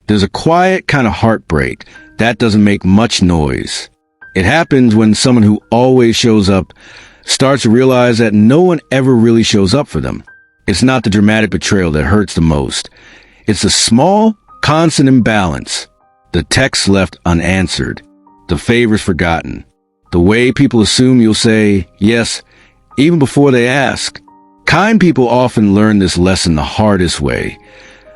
There's a quiet kind of heartbreak that doesn't make much noise. It happens when someone who always shows up starts to realize that no one ever really shows up for them. It's not the dramatic betrayal that hurts the most. It's the small, constant imbalance. The text left unanswered. The favors forgotten. The way people assume you'll say yes, even before they ask. Kind people often learn this lesson the hardest way.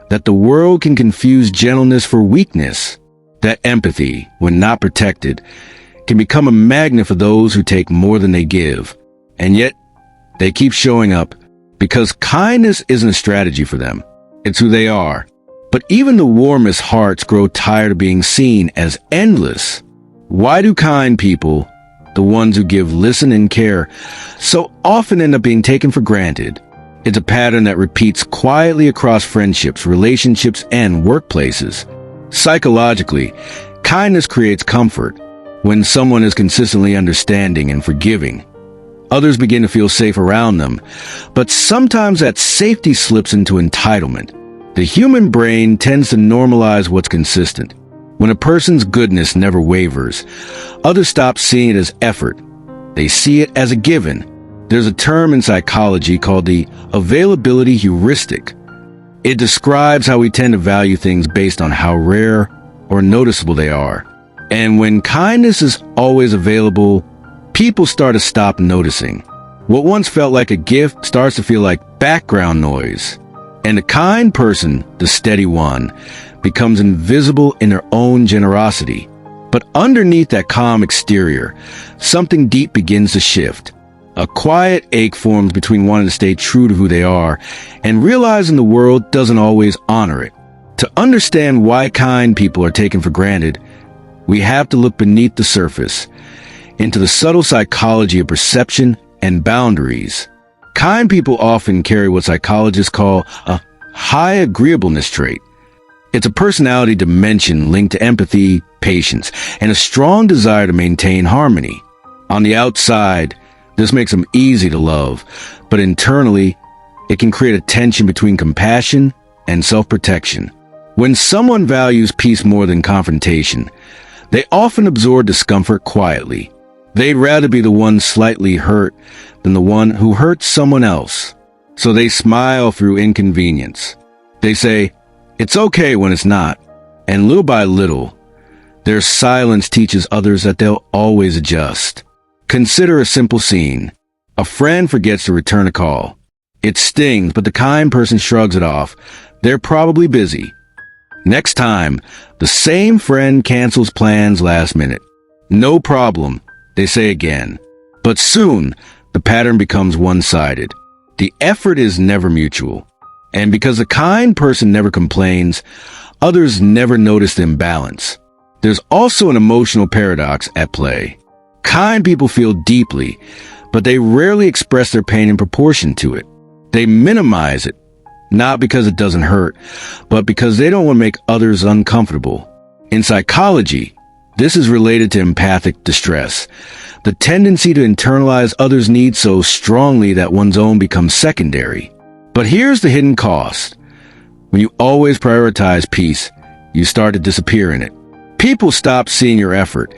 That the world can confuse gentleness for weakness. That empathy, when not protected, can become a magnet for those who take more than they give. And yet, they keep showing up because kindness isn't a strategy for them. It's who they are. But even the warmest hearts grow tired of being seen as endless. Why do kind people, the ones who give, listen, and care, so often end up being taken for granted? It's a pattern that repeats quietly across friendships, relationships, and workplaces. Psychologically, kindness creates comfort. When someone is consistently understanding and forgiving, others begin to feel safe around them. But sometimes that safety slips into entitlement. The human brain tends to normalize what's consistent. When a person's goodness never wavers, others stop seeing it as effort. They see it as a given. There's a term in psychology called the availability heuristic. It describes how we tend to value things based on how rare or noticeable they are. And when kindness is always available, people start to stop noticing. What once felt like a gift starts to feel like background noise. And the kind person, the steady one, becomes invisible in their own generosity. But underneath that calm exterior, something deep begins to shift. A quiet ache forms between wanting to stay true to who they are and realizing the world doesn't always honor it. To understand why kind people are taken for granted, we have to look beneath the surface, into the subtle psychology of perception and boundaries. Kind people often carry what psychologists call a high agreeableness trait. It's a personality dimension linked to empathy, patience, and a strong desire to maintain harmony. On the outside, this makes them easy to love, but internally, it can create a tension between compassion and self-protection. When someone values peace more than confrontation, they often absorb discomfort quietly. They'd rather be the one slightly hurt than the one who hurts someone else. So they smile through inconvenience. They say, "It's okay," when it's not. And little by little, their silence teaches others that they'll always adjust. Consider a simple scene. A friend forgets to return a call. It stings, but the kind person shrugs it off. They're probably busy. Next time, the same friend cancels plans last minute. "No problem," they say again. But soon, the pattern becomes one-sided. The effort is never mutual. And because the kind person never complains, others never notice the imbalance. There's also an emotional paradox at play. Kind people feel deeply, but they rarely express their pain in proportion to it. They minimize it, not because it doesn't hurt, but because they don't want to make others uncomfortable. In psychology, this is related to empathic distress, the tendency to internalize others' needs so strongly that one's own becomes secondary. But here's the hidden cost. When you always prioritize peace, you start to disappear in it. People stop seeing your effort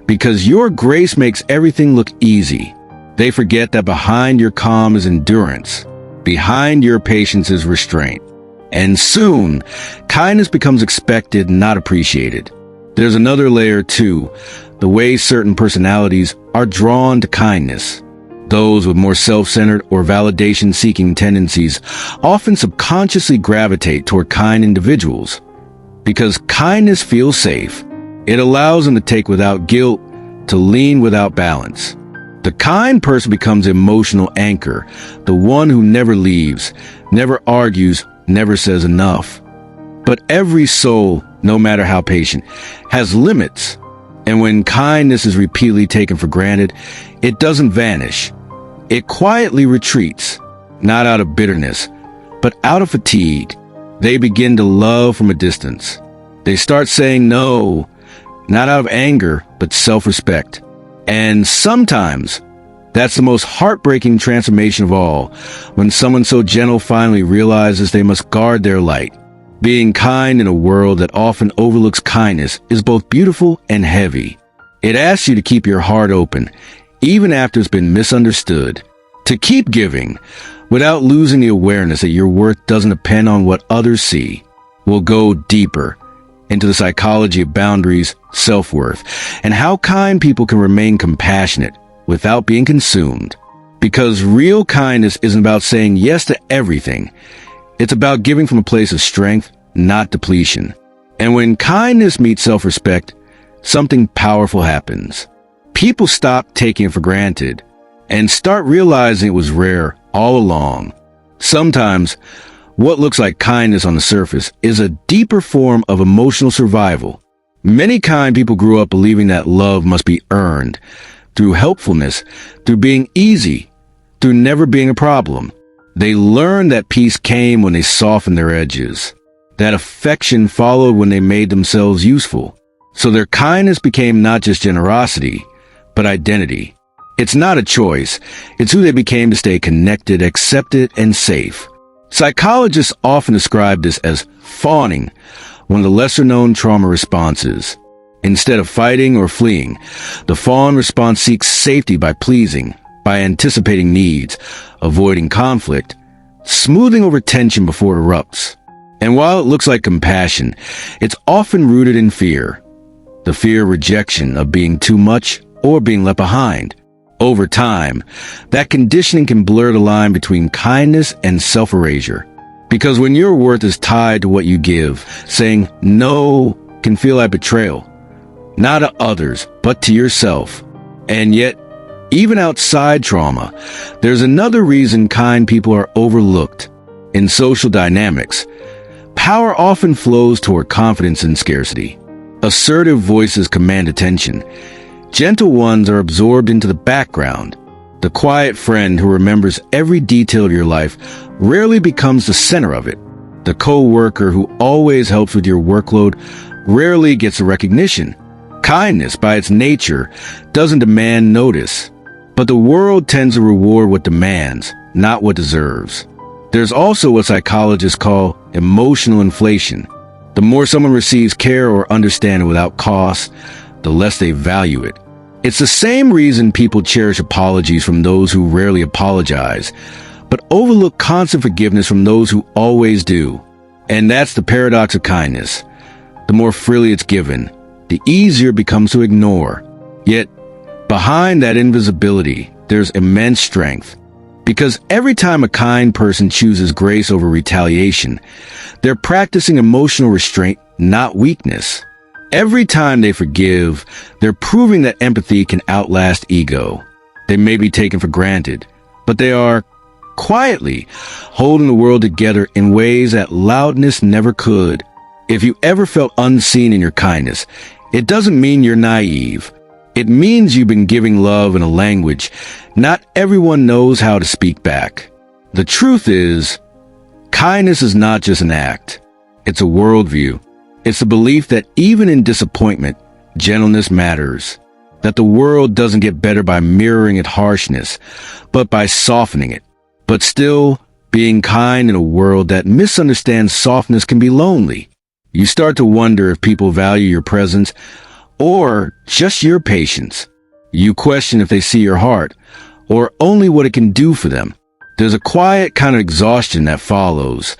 because your grace makes everything look easy. They forget that behind your calm is endurance. Behind your patience is restraint. And soon, kindness becomes expected, not appreciated. There's another layer too, the way certain personalities are drawn to kindness. Those with more self-centered or validation-seeking tendencies often subconsciously gravitate toward kind individuals. Because kindness feels safe, it allows them to take without guilt, to lean without balance. The kind person becomes emotional anchor, the one who never leaves, never argues, never says enough. But every soul, no matter how patient, has limits. And when kindness is repeatedly taken for granted, it doesn't vanish. It quietly retreats, not out of bitterness, but out of fatigue. They begin to love from a distance. They start saying no, not out of anger, but self-respect. And sometimes, that's the most heartbreaking transformation of all, when someone so gentle finally realizes they must guard their light. Being kind in a world that often overlooks kindness is both beautiful and heavy. It asks you to keep your heart open, even after it's been misunderstood. To keep giving, without losing the awareness that your worth doesn't depend on what others see. We'll go deeper into the psychology of boundaries, self-worth, and how kind people can remain compassionate without being consumed. Because real kindness isn't about saying yes to everything. It's about giving from a place of strength, not depletion. And when kindness meets self-respect, something powerful happens. People stop taking it for granted and start realizing it was rare all along. Sometimes, what looks like kindness on the surface is a deeper form of emotional survival. Many kind people grew up believing that love must be earned through helpfulness, through being easy, through never being a problem. They learned that peace came when they softened their edges, that affection followed when they made themselves useful. So their kindness became not just generosity, but identity. It's not a choice. It's who they became to stay connected, accepted, and safe. Psychologists often describe this as fawning, one of the lesser-known trauma responses. Instead of fighting or fleeing, the fawn response seeks safety by pleasing, by anticipating needs, avoiding conflict, smoothing over tension before it erupts. And while it looks like compassion, it's often rooted in fear. The fear of rejection, of being too much, or being left behind. Over time, that conditioning can blur the line between kindness and self-erasure. Because when your worth is tied to what you give, saying no can feel like betrayal. Not to others, but to yourself. And yet, even outside trauma, there's another reason kind people are overlooked. In social dynamics, power often flows toward confidence and scarcity. Assertive voices command attention. Gentle ones are absorbed into the background. The quiet friend who remembers every detail of your life rarely becomes the center of it. The co-worker who always helps with your workload rarely gets the recognition. Kindness, by its nature, doesn't demand notice. But the world tends to reward what demands, not what deserves. There's also what psychologists call emotional inflation. The more someone receives care or understanding without cost, the less they value it. It's the same reason people cherish apologies from those who rarely apologize, but overlook constant forgiveness from those who always do. And that's the paradox of kindness. The more freely it's given, the easier it becomes to ignore. Yet, behind that invisibility, there's immense strength. Because every time a kind person chooses grace over retaliation, they're practicing emotional restraint, not weakness. Every time they forgive, they're proving that empathy can outlast ego. They may be taken for granted, but they are quietly holding the world together in ways that loudness never could. If you ever felt unseen in your kindness, it doesn't mean you're naive. It means you've been giving love in a language not everyone knows how to speak back. The truth is, kindness is not just an act. It's a worldview. It's the belief that even in disappointment, gentleness matters. That the world doesn't get better by mirroring its harshness, but by softening it. But still, being kind in a world that misunderstands softness can be lonely. You start to wonder if people value your presence or just your patience. You question if they see your heart, or only what it can do for them. There's a quiet kind of exhaustion that follows,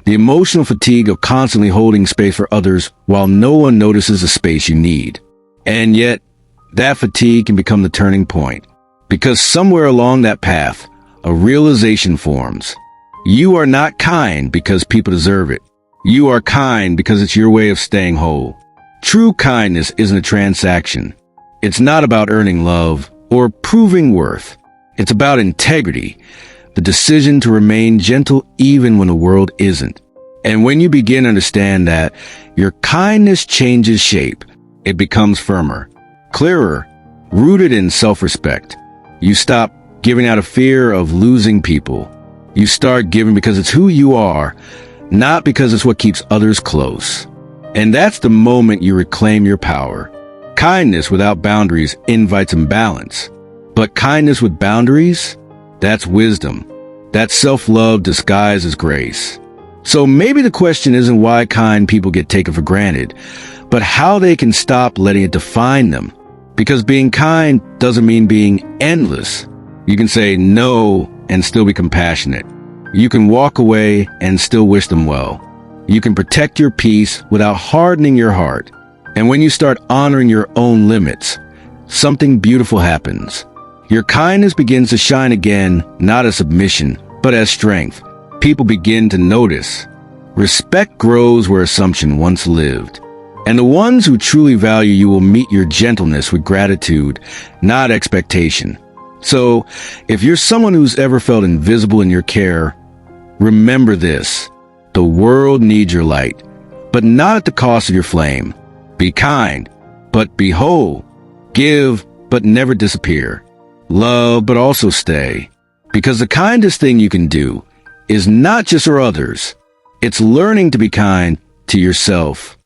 the emotional fatigue of constantly holding space for others while no one notices the space you need. And yet, that fatigue can become the turning point, because somewhere along that path, a realization forms. You are not kind because people deserve it. You are kind because it's your way of staying whole. True kindness isn't a transaction. It's not about earning love or proving worth. It's about integrity, the decision to remain gentle even when the world isn't. And when you begin to understand that, your kindness changes shape. It becomes firmer, clearer, rooted in self-respect. You stop giving out of fear of losing people. You start giving because it's who you are, not because it's what keeps others close. And that's the moment you reclaim your power. Kindness without boundaries invites imbalance. But kindness with boundaries, that's wisdom. That's self-love disguised as grace. So maybe the question isn't why kind people get taken for granted, but how they can stop letting it define them. Because being kind doesn't mean being endless. You can say no and still be compassionate. You can walk away and still wish them well. You can protect your peace without hardening your heart. And when you start honoring your own limits, something beautiful happens. Your kindness begins to shine again, not as submission, but as strength. People begin to notice. Respect grows where assumption once lived. And the ones who truly value you will meet your gentleness with gratitude, not expectation. So, if you're someone who's ever felt invisible in your care, remember this. The world needs your light, but not at the cost of your flame. Be kind, but be whole. Give, but never disappear. Love, but also stay. Because the kindest thing you can do is not just for others. It's learning to be kind to yourself.